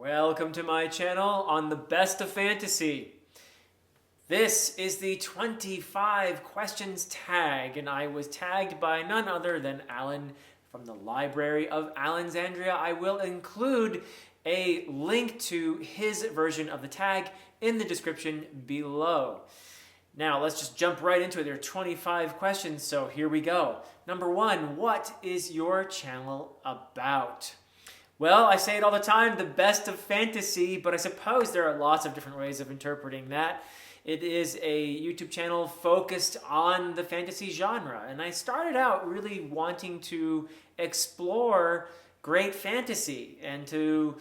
Welcome to my channel on the best of fantasy. This is the 25 questions tag, and I was tagged by none other than Alan from the Library of Alexandria. I will include a link to his version of the tag in the description below. Now, let's just jump right into it. There are 25 questions, so here we go. Number one, what is your channel about? Well, I say it all the time, the best of fantasy, but I suppose there are lots of different ways of interpreting that. It is a YouTube channel focused on the fantasy genre, and I started out really wanting to explore great fantasy and to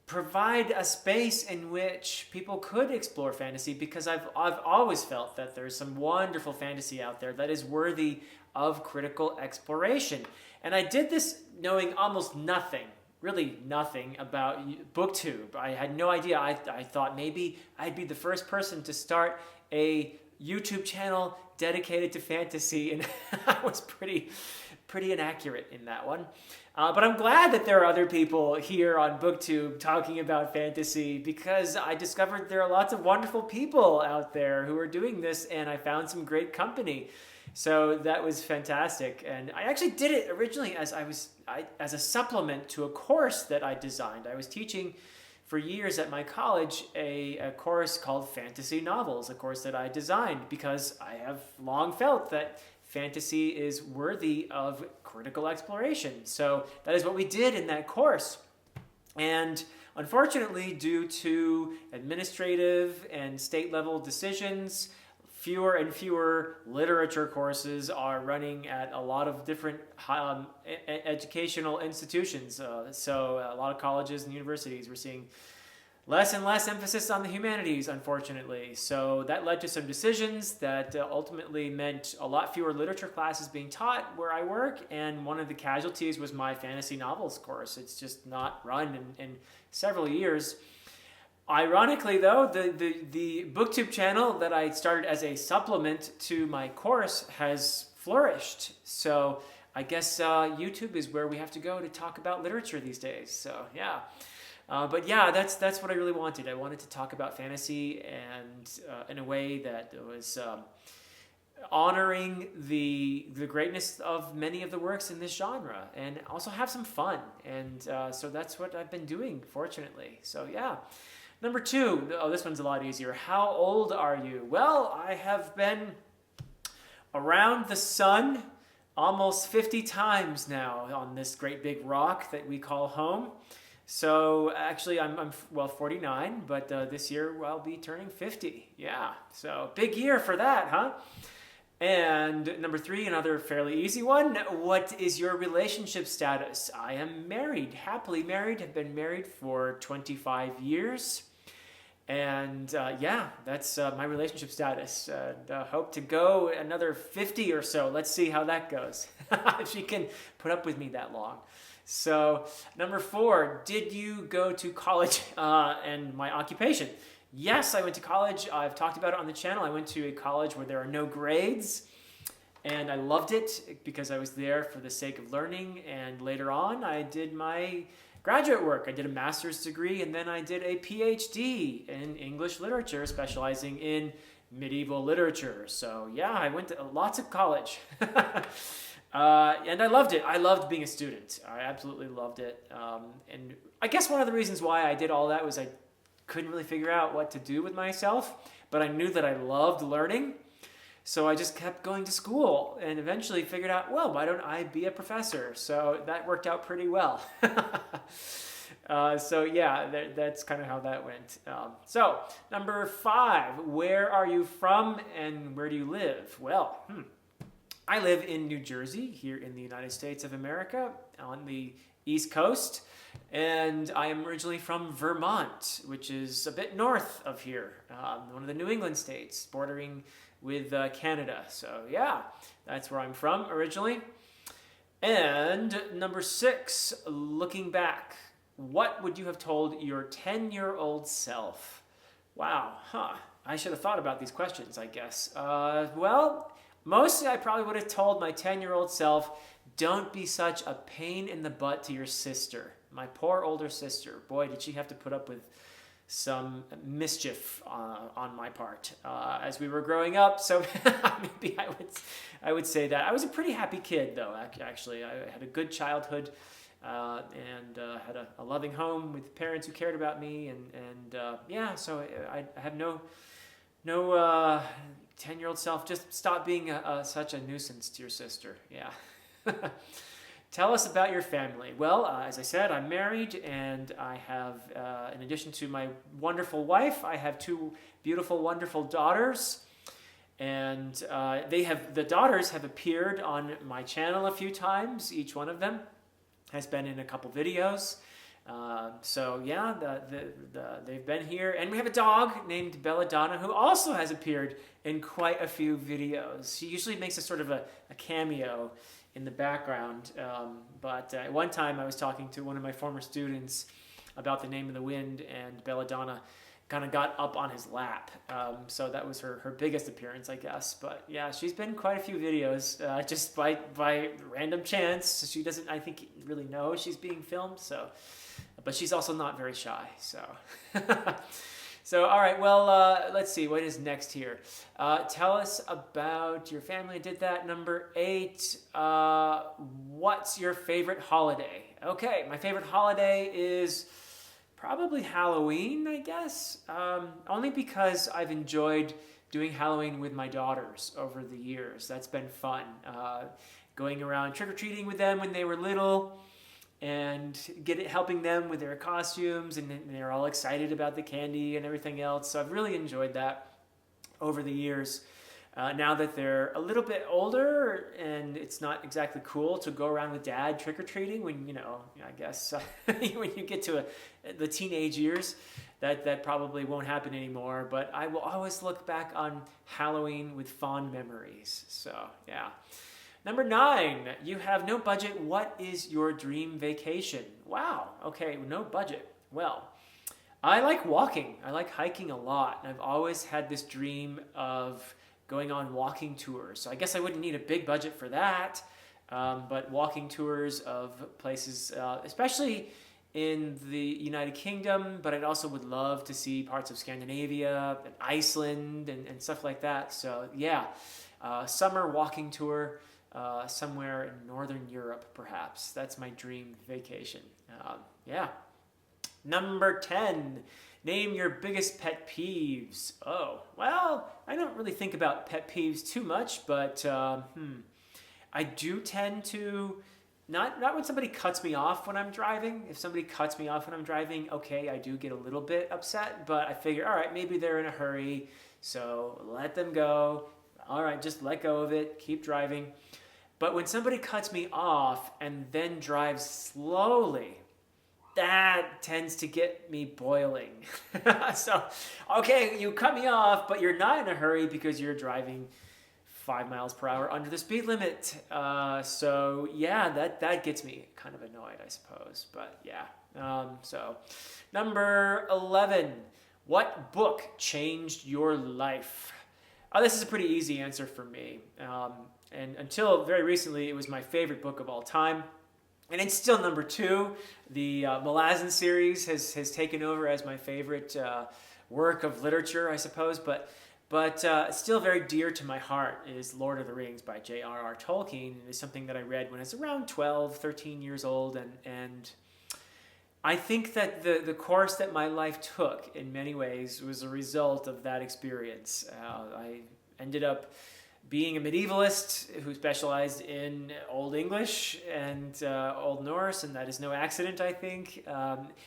provide a space in which people could explore fantasy, because I've always felt that there's some wonderful fantasy out there that is worthy of critical exploration. And I did this knowing almost nothing, really nothing about BookTube. I had no idea. I thought maybe I'd be the first person to start a YouTube channel dedicated to fantasy, and I was pretty inaccurate in that one. But I'm glad that there are other people here on BookTube talking about fantasy, because I discovered there are lots of wonderful people out there who are doing this, and I found some great company. So that was fantastic. And I actually did it originally as as a supplement to a course that I designed. I was teaching for years at my college a course called Fantasy Novels, a course that I designed because I have long felt that fantasy is worthy of critical exploration. So that is what we did in that course. And unfortunately, due to administrative and state level decisions, fewer and fewer literature courses are running at a lot of different educational institutions. So a lot of colleges and universities, we're seeing less and less emphasis on the humanities, unfortunately. So that led to some decisions that ultimately meant a lot fewer literature classes being taught where I work, and one of the casualties was my fantasy novels course. It's just not run in several years. Ironically, though, the BookTube channel that I started as a supplement to my course has flourished. So I guess YouTube is where we have to go to talk about literature these days. So yeah. But yeah, that's what I really wanted. I wanted to talk about fantasy, and in a way that was honoring the greatness of many of the works in this genre, and also have some fun. And so that's what I've been doing, fortunately. So yeah. Number two, oh, this one's a lot easier. How old are you? Well, I have been around the sun almost 50 times now on this great big rock that we call home. So actually, I'm 49, but this year I'll be turning 50. Yeah, so big year for that, huh? And number three, another fairly easy one. What is your relationship status? I am married, happily married. Have been married for 25 years. And yeah, that's my relationship status. Hope to go another 50 or so. Let's see how that goes. If she can put up with me that long. So number four, did you go to college and my occupation? Yes, I went to college. I've talked about it on the channel. I went to a college where there are no grades, and I loved it because I was there for the sake of learning. And later on, I did my graduate work. I did a master's degree, and then I did a PhD in English literature, specializing in medieval literature. So yeah, I went to lots of college. And I loved it. I loved being a student. I absolutely loved it. And I guess one of the reasons why I did all that was I couldn't really figure out what to do with myself, but I knew that I loved learning. So I just kept going to school and eventually figured out, well, why don't I be a professor? So that worked out pretty well. So yeah, that's kind of how that went. So number five, where are you from and where do you live? Well, I live in New Jersey, here in the United States of America, on the East Coast, and I am originally from Vermont, which is a bit north of here, one of the New England states, bordering with Canada. So yeah, that's where I'm from originally. And number six, looking back, what would you have told your 10-year-old self? Wow, I should have thought about these questions, I guess. Well, mostly I probably would have told my 10-year-old self, don't be such a pain in the butt to your sister. My poor older sister. Boy, did she have to put up with some mischief on my part as we were growing up. So maybe I would say that I was a pretty happy kid, though. Actually, I had a good childhood and had a loving home with parents who cared about me, and yeah. So I have no 10-year-old self. Just stop being such a nuisance to your sister. Yeah. Tell us about your family. Well, as I said, I'm married, and I have, in addition to my wonderful wife, I have two beautiful, wonderful daughters. And the daughters have appeared on my channel a few times. Each one of them has been in a couple videos. So yeah, they've been here. And we have a dog named Belladonna who also has appeared in quite a few videos. She usually makes a sort of a cameo in the background. But at one time I was talking to one of my former students about the name of the wind, and Belladonna kind of got up on his lap. So that was her biggest appearance, I guess. But yeah, she's been quite a few videos just by random chance. She doesn't, I think, really know she's being filmed. So, but she's also not very shy. So, so all right. Well, let's see what is next here. Tell us about your family. I did that. Number 8. What's your favorite holiday? Okay, my favorite holiday is probably Halloween, I guess. Only because I've enjoyed doing Halloween with my daughters over the years. That's been fun. Going around trick-or-treating with them when they were little, and helping them with their costumes, and they're all excited about the candy and everything else. So I've really enjoyed that over the years. Now that they're a little bit older, and it's not exactly cool to go around with dad trick-or-treating when, I guess when you get to the teenage years, that probably won't happen anymore. But I will always look back on Halloween with fond memories. So yeah. Number 9, you have no budget. What is your dream vacation? Wow. Okay, no budget. Well, I like walking. I like hiking a lot. And I've always had this dream of going on walking tours. So I guess I wouldn't need a big budget for that. But walking tours of places, especially in the United Kingdom, but I also would love to see parts of Scandinavia and Iceland and stuff like that. So yeah, summer walking tour somewhere in Northern Europe, perhaps. That's my dream vacation. Yeah. Number 10, name your biggest pet peeves. Oh, well, I don't really think about pet peeves too much, but I do tend to, not when somebody cuts me off when I'm driving. If somebody cuts me off when I'm driving, okay, I do get a little bit upset, but I figure, all right, maybe they're in a hurry, so let them go. All right, just let go of it, keep driving. But when somebody cuts me off and then drives slowly, that tends to get me boiling. So, okay, you cut me off, but you're not in a hurry because you're driving 5 miles per hour under the speed limit. So yeah, that gets me kind of annoyed, I suppose. But yeah. So number 11, what book changed your life? Oh, this is a pretty easy answer for me. And until very recently, it was my favorite book of all time. And it's still number 2. The Malazan series has taken over as my favorite work of literature, I suppose. But still very dear to my heart is Lord of the Rings by J.R.R. Tolkien. It is something that I read when I was around 12, 13 years old. And I think that the course that my life took in many ways was a result of that experience. I ended up being a medievalist who specialized in Old English and Old Norse, and that is no accident, I think.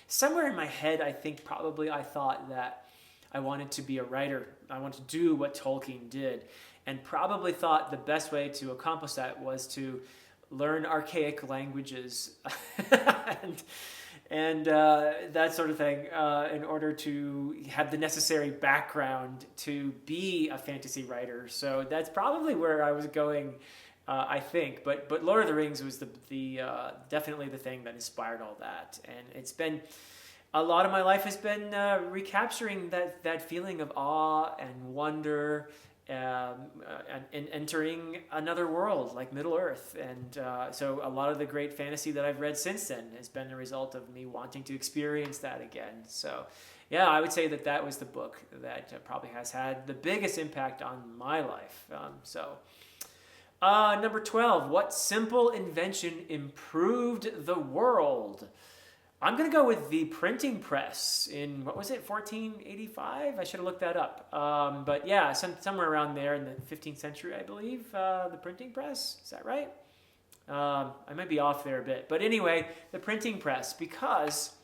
Somewhere in my head, I think probably I thought that I wanted to be a writer. I wanted to do what Tolkien did, and probably thought the best way to accomplish that was to learn archaic languages and that sort of thing in order to have the necessary background to be a fantasy writer. So that's probably where I was going, I think. But Lord of the Rings was the definitely the thing that inspired all that. And it's been, a lot of my life has been recapturing that feeling of awe and wonder and entering another world like Middle Earth. And so a lot of the great fantasy that I've read since then has been a result of me wanting to experience that again. So yeah, I would say that that was the book that probably has had the biggest impact on my life. Number 12, what simple invention improved the world? I'm going to go with the printing press in, what was it, 1485? I should have looked that up. But yeah, somewhere around there in the 15th century, I believe, the printing press. Is that right? I might be off there a bit. But anyway, the printing press, because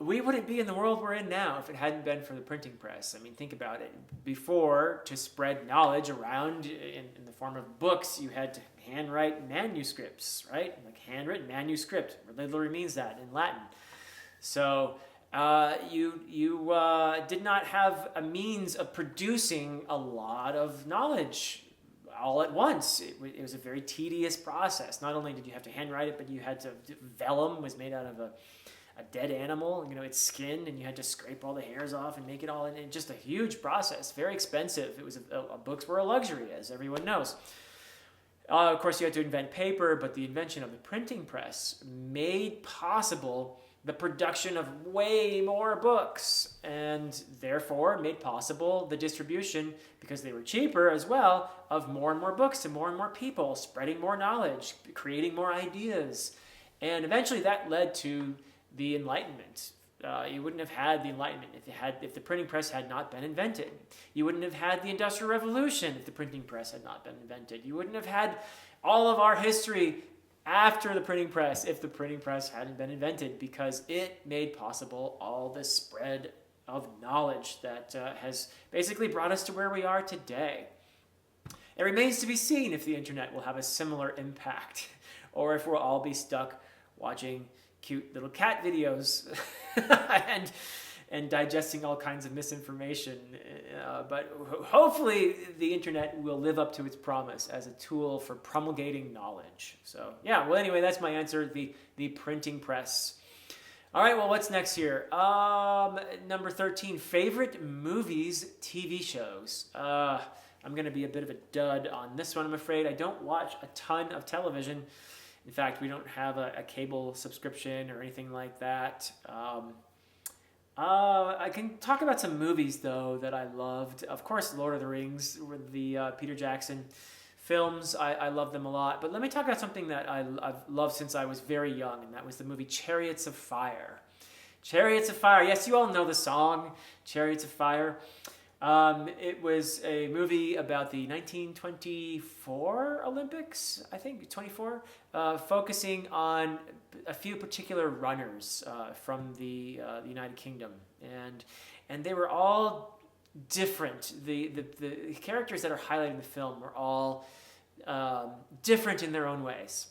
we wouldn't be in the world we're in now if it hadn't been for the printing press. I mean, think about it. Before, to spread knowledge around in the form of books, you had to handwrite manuscripts, right? Like handwritten manuscript literally means that in Latin. So you did not have a means of producing a lot of knowledge all at once. It was a very tedious process. Not only did you have to handwrite it, but you had to, vellum was made out of a dead animal, its skin, and you had to scrape all the hairs off and make it all in just a huge process, very expensive. It was books were a luxury, as everyone knows. Of course, you had to invent paper, but the invention of the printing press made possible the production of way more books, and therefore made possible the distribution, because they were cheaper as well, of more and more books to more and more people, spreading more knowledge, creating more ideas. And eventually that led to the Enlightenment. You wouldn't have had the Enlightenment if the printing press had not been invented. You wouldn't have had the Industrial Revolution if the printing press had not been invented. You wouldn't have had all of our history after the printing press if the printing press hadn't been invented, because it made possible all this spread of knowledge that has basically brought us to where we are today. It remains to be seen if the internet will have a similar impact, or if we'll all be stuck watching cute little cat videos and digesting all kinds of misinformation. But hopefully the internet will live up to its promise as a tool for promulgating knowledge. So yeah, well anyway, that's my answer, the printing press. All right, well, what's next here? Number 13, favorite movies, TV shows. I'm going to be a bit of a dud on this one, I'm afraid. I don't watch a ton of television. In fact, we don't have a cable subscription or anything like that. I can talk about some movies, though, that I loved. Of course, Lord of the Rings, with the Peter Jackson films. I love them a lot. But let me talk about something that I've loved since I was very young, and that was the movie Chariots of Fire. Chariots of Fire. Yes, you all know the song, Chariots of Fire. It was a movie about the 1924 Olympics, I think, 24, focusing on a few particular runners from the United Kingdom. And they were all different. The characters that are highlighted in the film were all different in their own ways.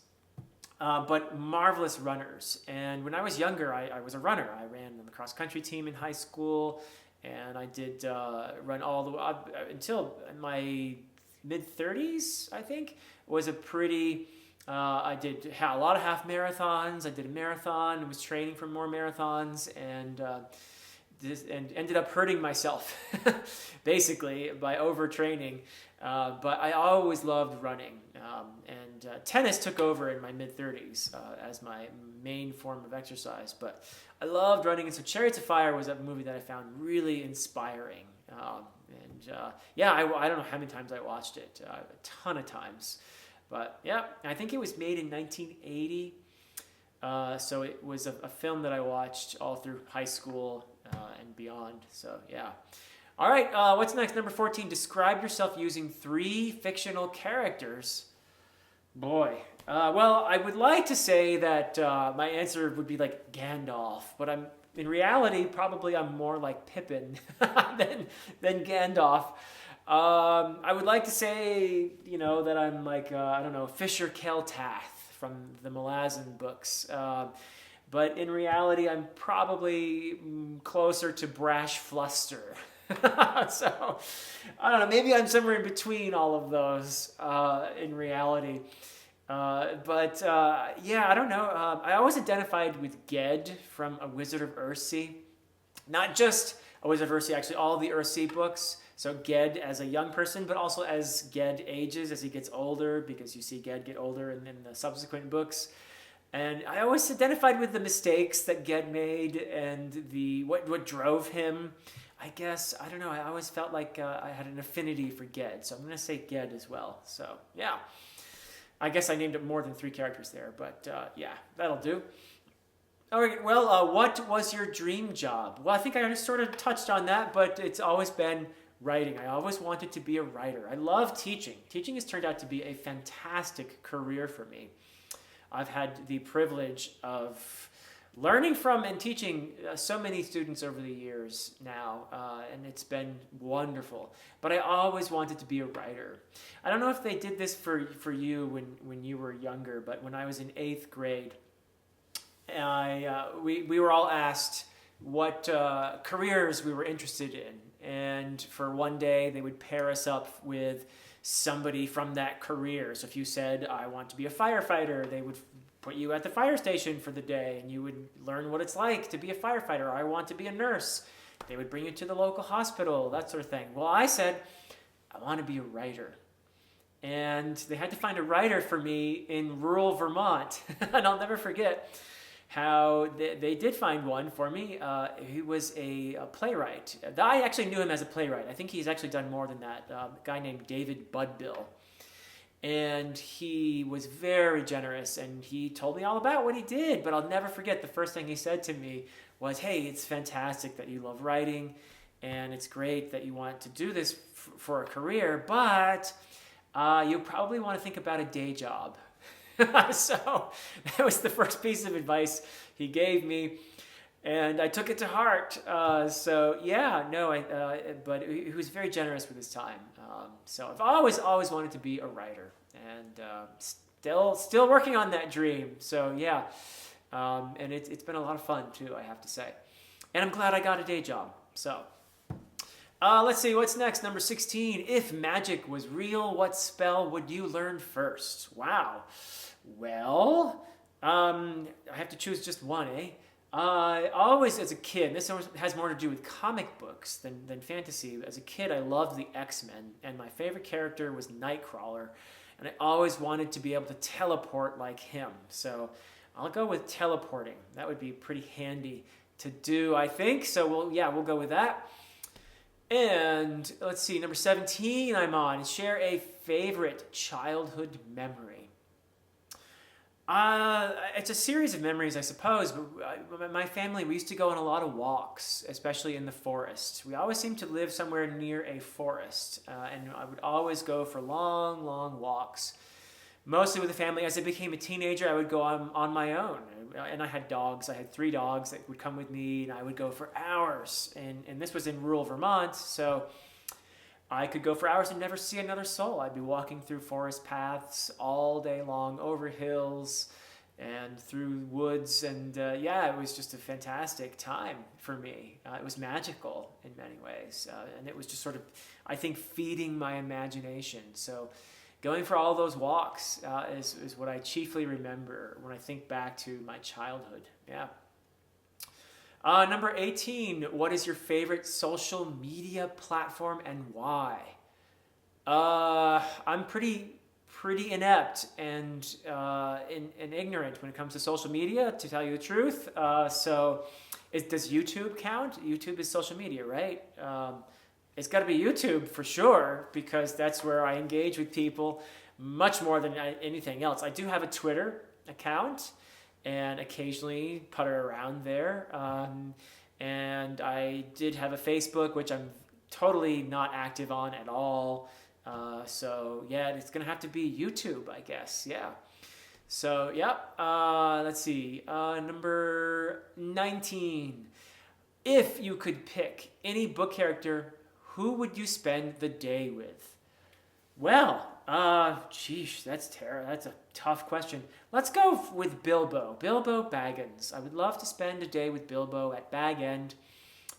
But marvelous runners. And when I was younger, I was a runner. I ran on the cross-country team in high school. And I did run all the way up until my mid-30s, I think. Was a pretty... I did a lot of half marathons. I did a marathon and was training for more marathons, and ended up hurting myself, basically, by overtraining. But I always loved running. And tennis took over in my mid-30s as my main form of exercise. But I loved running, and so Chariots of Fire was a movie that I found really inspiring. Yeah, I don't know how many times I watched it, a ton of times. But yeah, I think it was made in 1980. So it was a film that I watched all through high school and beyond. So yeah. All right, what's next? Number 14, describe yourself using 3 fictional characters. Boy. Well, I would like to say that my answer would be like Gandalf, but in reality, probably I'm more like Pippin than Gandalf. I would like to say, that I'm like, I don't know, Fisher Keltath from the Malazan books. But in reality, I'm probably closer to Brash Fluster. So, I don't know, maybe I'm somewhere in between all of those in reality. Yeah, I don't know. I always identified with Ged from A Wizard of Earthsea. Not just A Wizard of Earthsea, actually all the Earthsea books. So Ged as a young person, but also as Ged ages, as he gets older, because you see Ged get older in the subsequent books. And I always identified with the mistakes that Ged made and the what drove him. I guess, I don't know, I always felt like I had an affinity for Ged, so I'm going to say Ged as well. So, yeah. I guess I named up more than 3 characters there, but yeah, that'll do. All right, well, what was your dream job? Well, I think I just sort of touched on that, but it's always been writing. I always wanted to be a writer. I love teaching. Teaching has turned out to be a fantastic career for me. I've had the privilege of learning from and teaching so many students over the years now, and it's been wonderful. But I always wanted to be a writer. I don't know if they did this for you when you were younger, but when I was in 8th grade, we were all asked what careers we were interested in. And for one day, they would pair us up with somebody from that career. So if you said, I want to be a firefighter, they would put you at the fire station for the day and you would learn what it's like to be a firefighter. Or I want to be a nurse. They would bring you to the local hospital, that sort of thing. Well, I said, I want to be a writer. And they had to find a writer for me in rural Vermont. And I'll never forget how they did find one for me. He was a playwright. I actually knew him as a playwright. I think he's actually done more than that. A guy named David Budbill. And he was very generous, and he told me all about what he did. But I'll never forget the first thing he said to me was, hey, it's fantastic that you love writing, and it's great that you want to do this for a career, but you probably want to think about a day job. So that was the first piece of advice he gave me, and I took it to heart. So yeah, no, but he was very generous with his time. So I've always wanted to be a writer, and still working on that dream. So yeah, and it's been a lot of fun too, I have to say, and I'm glad I got a day job. So. Let's see, what's next? Number 16. If magic was real, what spell would you learn first? Wow. Well, I have to choose just one, eh? Always as a kid, this has more to do with comic books than fantasy. As a kid, I loved the X-Men, and my favorite character was Nightcrawler, and I always wanted to be able to teleport like him. So I'll go with teleporting. That would be pretty handy to do, I think. So we'll go with that. And let's see, number 17 I'm on. Share a favorite childhood memory. It's a series of memories, I suppose. But my family, we used to go on a lot of walks, especially in the forest. We always seemed to live somewhere near a forest. And I would always go for long, long walks. Mostly with the family. As I became a teenager, I would go on my own. And I had dogs. I had 3 dogs that would come with me, and I would go for hours. And this was in rural Vermont, so I could go for hours and never see another soul. I'd be walking through forest paths all day long, over hills and through woods. And it was just a fantastic time for me. It was magical in many ways. And it was just sort of, I think, feeding my imagination. So going for all those walks is what I chiefly remember when I think back to my childhood. Yeah. Number 18, what is your favorite social media platform and why? I'm pretty inept and ignorant when it comes to social media, to tell you the truth. So does YouTube count? YouTube is social media, right? It's got to be YouTube for sure, because that's where I engage with people much more than anything else. I do have a Twitter account and occasionally putter around there. And I did have a Facebook, which I'm totally not active on at all. So yeah, it's going to have to be YouTube, I guess. Yeah. So, yep. Let's see. Number 19. If you could pick any book character, who would you spend the day with? Well, that's a tough question. Let's go with Bilbo Baggins. I would love to spend a day with Bilbo at Bag End,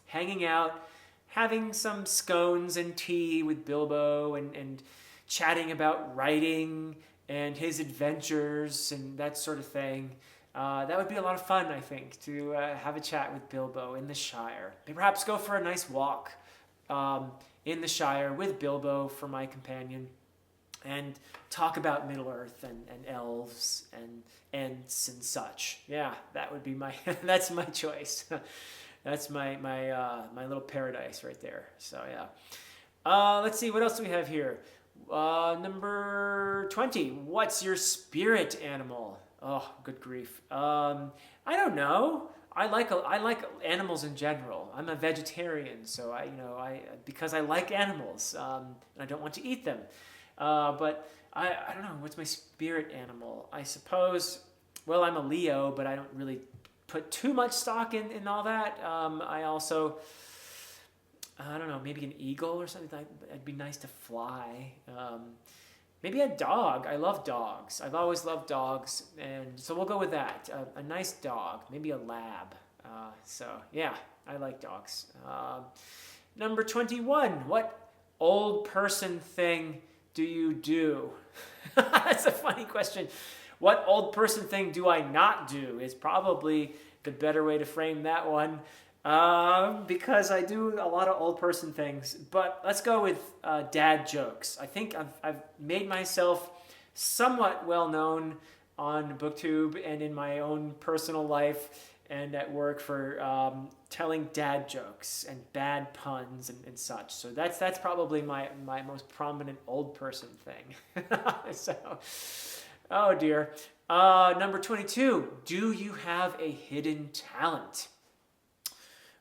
hanging out, having some scones and tea with Bilbo, and chatting about writing and his adventures and that sort of thing. That would be a lot of fun, I think, to have a chat with Bilbo in the Shire. Maybe perhaps go for a nice walk in the Shire with Bilbo for my companion, and talk about Middle-earth and elves and Ents and such. Yeah, that would be my that's my choice. That's my little paradise right there. So yeah. Let's see, what else do we have here? Number 20. What's your spirit animal? Oh, good grief. I don't know. I like animals in general. I'm a vegetarian, so because I like animals, and I don't want to eat them. But I don't know. What's my spirit animal? I suppose. Well, I'm a Leo, but I don't really put too much stock in all that. I don't know, maybe an eagle or something. It'd be nice to fly. Maybe a dog. I love dogs. I've always loved dogs, and so we'll go with that. A nice dog, maybe a lab. So yeah, I like dogs. Number 21. What old person thing do you do? That's a funny question. What old person thing do I not do is probably the better way to frame that one. Because I do a lot of old person things, but let's go with dad jokes. I think I've made myself somewhat well known on BookTube and in my own personal life and at work for telling dad jokes and bad puns and such. So that's probably my most prominent old person thing. So, oh dear. Number 22. Do you have a hidden talent?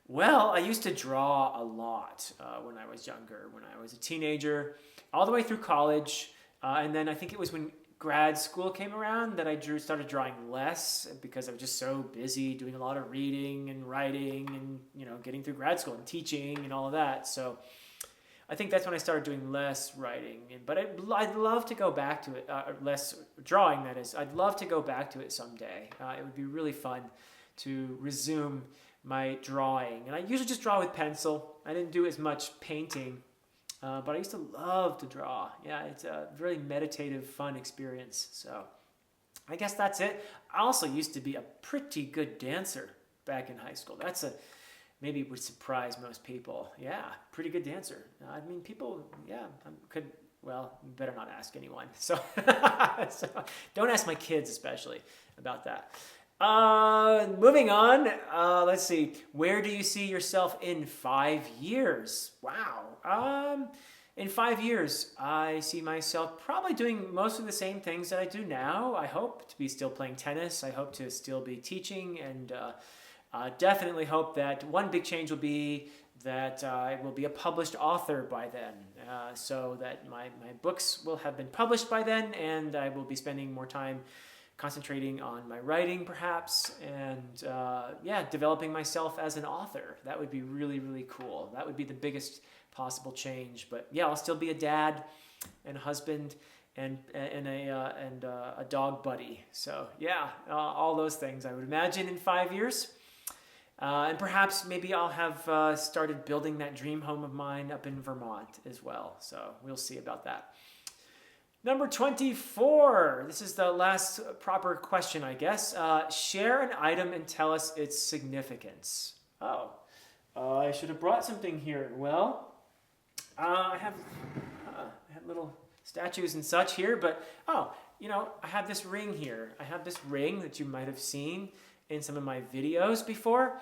Well, I used to draw a lot when I was younger, when I was a teenager, all the way through college. And then I think it was when grad school came around that I started drawing less because I was just so busy doing a lot of reading and writing and, getting through grad school and teaching and all of that. So I think that's when I started doing less writing. But I'd love to go back to it, less drawing, that is. I'd love to go back to it someday. It would be really fun to resume my drawing. And I usually just draw with pencil. I didn't do as much painting, but I used to love to draw. Yeah, it's a really meditative, fun experience. So I guess that's it. I also used to be a pretty good dancer back in high school. Maybe would surprise most people. Yeah, pretty good dancer. I mean, people, yeah, better not ask anyone. So, so don't ask my kids especially about that. Moving on, let's see. Where do you see yourself in 5 years? Wow. In 5 years, I see myself probably doing most of the same things that I do now. I hope to be still playing tennis. I hope to still be teaching, and definitely hope that one big change will be that I will be a published author by then, so that my books will have been published by then, and I will be spending more time concentrating on my writing perhaps, and developing myself as an author. That would be really, really cool. That would be the biggest possible change. But yeah, I'll still be a dad and a husband and a dog buddy. So yeah, all those things I would imagine in 5 years. And perhaps maybe I'll have started building that dream home of mine up in Vermont as well. So we'll see about that. Number 24. This is the last proper question, I guess. Share an item and tell us its significance. Oh, I should have brought something here. Well, I have little statues and such here, but I have this ring here. I have this ring that you might have seen in some of my videos before,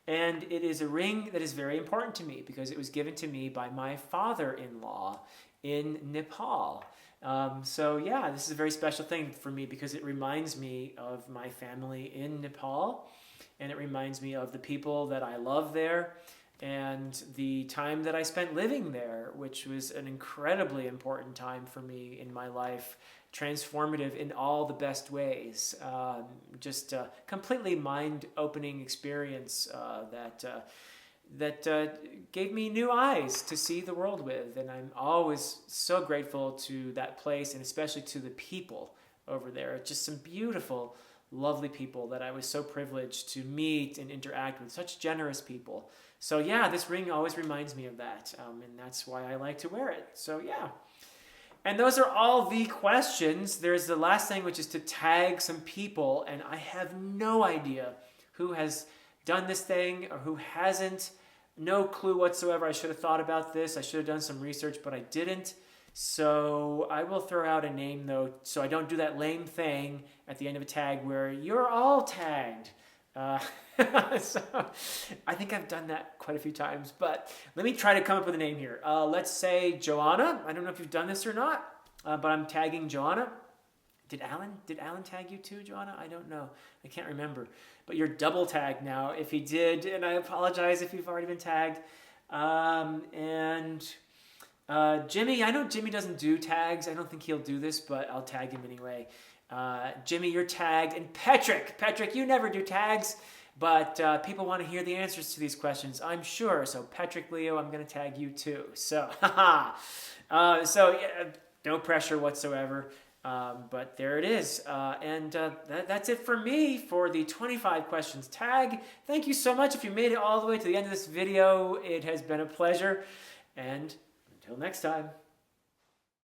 and it is a ring that is very important to me because it was given to me by my father-in-law in Nepal. So yeah, this is a very special thing for me because it reminds me of my family in Nepal, and it reminds me of the people that I love there and the time that I spent living there, which was an incredibly important time for me in my life, transformative in all the best ways. Just a completely mind-opening experience that gave me new eyes to see the world with. And I'm always so grateful to that place, and especially to the people over there. Just some beautiful, lovely people that I was so privileged to meet and interact with, such generous people. So yeah, this ring always reminds me of that, and that's why I like to wear it. So yeah. And those are all the questions. There's the last thing, which is to tag some people, and I have no idea who has done this thing or who hasn't. no clue whatsoever. I should have thought about this. I should have done some research, but I didn't. So I will throw out a name though, so I don't do that lame thing at the end of a tag where you're all tagged. So I think I've done that quite a few times, but let me try to come up with a name here. Let's say Joanna. I don't know if you've done this or not, but I'm tagging Joanna. Did Alan tag you too, Joanna? I don't know. I can't remember. But you're double tagged now if he did, and I apologize if you've already been tagged. Jimmy, I know Jimmy doesn't do tags. I don't think he'll do this, but I'll tag him anyway. Jimmy, you're tagged. And Patrick, you never do tags, but people want to hear the answers to these questions, I'm sure. So Patrick, Leo, I'm going to tag you too. So, yeah, no pressure whatsoever. But there it is. That's it for me for the 25 questions tag. Thank you so much. If you made it all the way to the end of this video, it has been a pleasure. And until next time.